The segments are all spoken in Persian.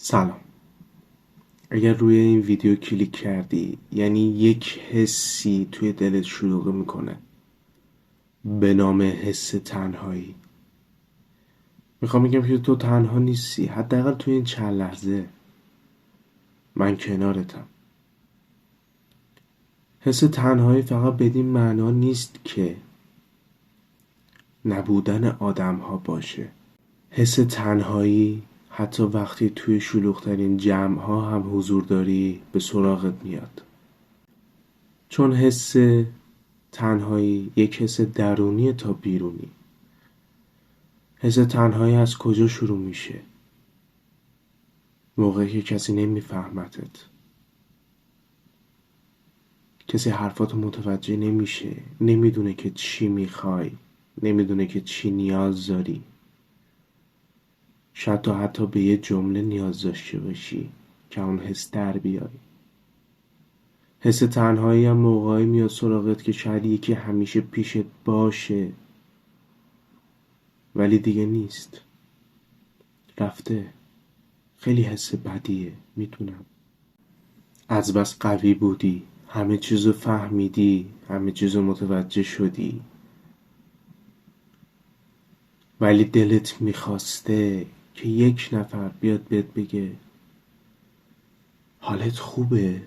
سلام. اگر روی این ویدیو کلیک کردی یعنی یک حسی توی دلت شلوغ میکنه به نام حس تنهایی. میخوام بگم که تو تنها نیستی، حداقل توی این چند لحظه من کنارتم. حس تنهایی فقط بدین معنا نیست که نبودن آدم ها باشه. حس تنهایی حتی وقتی توی شلوغترین جمع ها هم حضور داری به سراغت میاد، چون حس تنهایی یک حس درونی تا بیرونی. حس تنهایی از کجا شروع میشه؟ موقعی که کسی نمیفهمتت، کسی حرفاتو متوجه نمیشه، نمیدونه که چی میخوای، نمیدونه که چی نیاز داری. شاید تو حتی به یه جمله نیاز داشته باشی که اون حس در بیای. حس تنهایی هم موقعی میاد سراغت که شاید یکی همیشه پیشت باشه ولی دیگه نیست، رفته. خیلی حس بدیه، میتونم. از بس قوی بودی، همه چیزو فهمیدی، همه چیزو متوجه شدی، ولی دلت میخواسته که یک نفر بیاد بهت بگه حالت خوبه.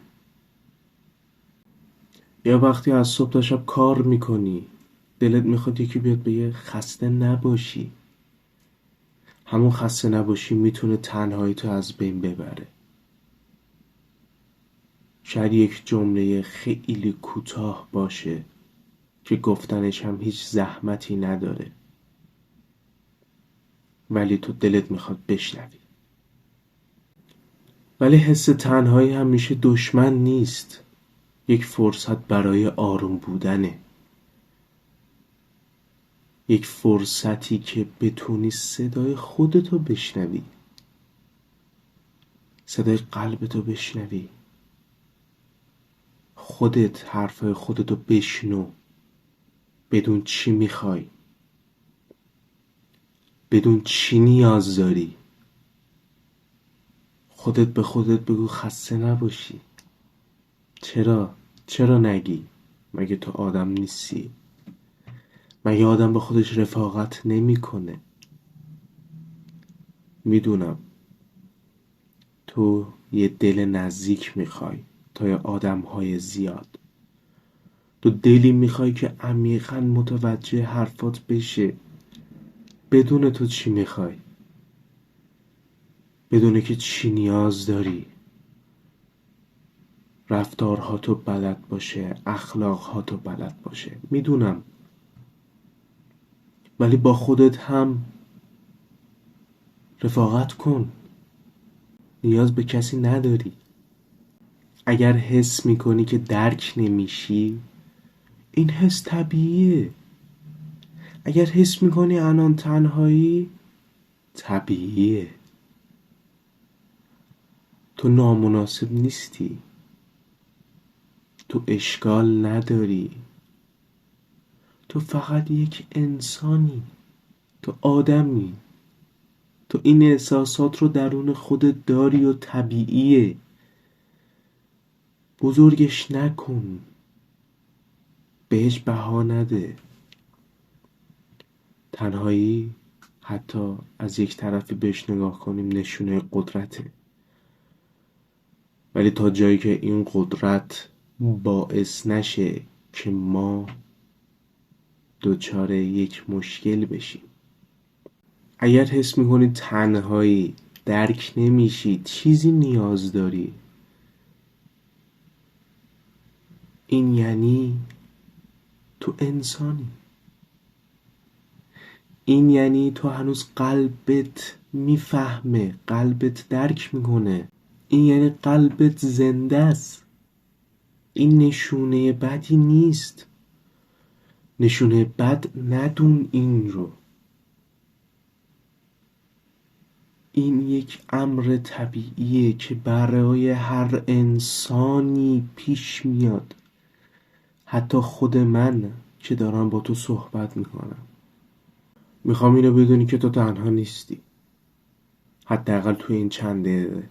یا وقتی از صبح تا شب کار میکنی دلت میخواد یکی بیاد بگه خسته نباشی. همون خسته نباشی میتونه تنهایی تو از بین ببره. شاید یک جمله خیلی کوتاه باشه که گفتنش هم هیچ زحمتی نداره، ولی تو دلت میخواد بشنوی. ولی حس تنهایی همیشه دشمن نیست، یک فرصت برای آروم بودنه. یک فرصتی که بتونی صدای خودتو بشنوی، صدای قلبتو بشنوی. خودت حرفای خودتو بشنو، بدون چی میخوای، بدون چی نیاز داری. خودت به خودت بگو خسته نباشی. چرا نگی؟ مگه تو آدم نیستی؟ مگه آدم با خودش رفاقت نمیکنه؟ میدونم تو یه دل نزدیک میخوای تا یه آدم‌های زیاد. تو دلی میخوای که عمیقاً متوجه حرفات بشه، بدون تو چی میخوای، بدونه که چی نیاز داری. رفتارهاتو بلد باشه، اخلاقهاتو بلد باشه، میدونم. ولی با خودت هم رفاقت کن، نیاز به کسی نداری. اگر حس میکنی که درک نمیشی، این حس طبیعیه. اگر حس میکنی الان تنهایی، طبیعیه. تو نامناسب نیستی، تو اشکال نداری، تو فقط یک انسانی، تو آدمی. تو این احساسات رو درون خودت داری و طبیعیه. بزرگش نکن، بهش بها نده. تنهایی حتی از یک طرفی بهش نگاه کنیم نشونه قدرته، ولی تا جایی که این قدرت باعث نشه که ما دچار یک مشکل بشیم. اگر حس میکنی تنهایی، درک نمیشی، چیزی نیاز داری، این یعنی تو انسانی. این یعنی تو هنوز قلبت میفهمه، قلبت درک میکنه. این یعنی قلبت زنده است. این نشونه بدی نیست. نشونه بد ندون این رو. این یک امر طبیعیه که برای هر انسانی پیش میاد. حتی خود من که دارم با تو صحبت میکنم، میخوام اینو بدونی که تو تنها نیستی. حداقل توی این چند دقیقه.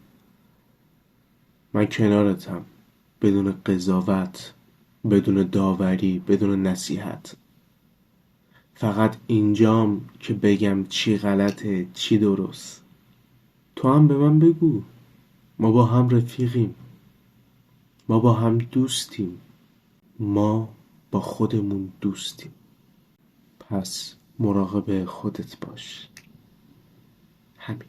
من کنارتم، بدون قضاوت، بدون داوری، بدون نصیحت. فقط اینجام که بگم چی غلطه چی درست. تو هم به من بگو. ما با هم رفیقیم، ما با هم دوستیم، ما با خودمون دوستیم. پس مراقب خودت باش. همین.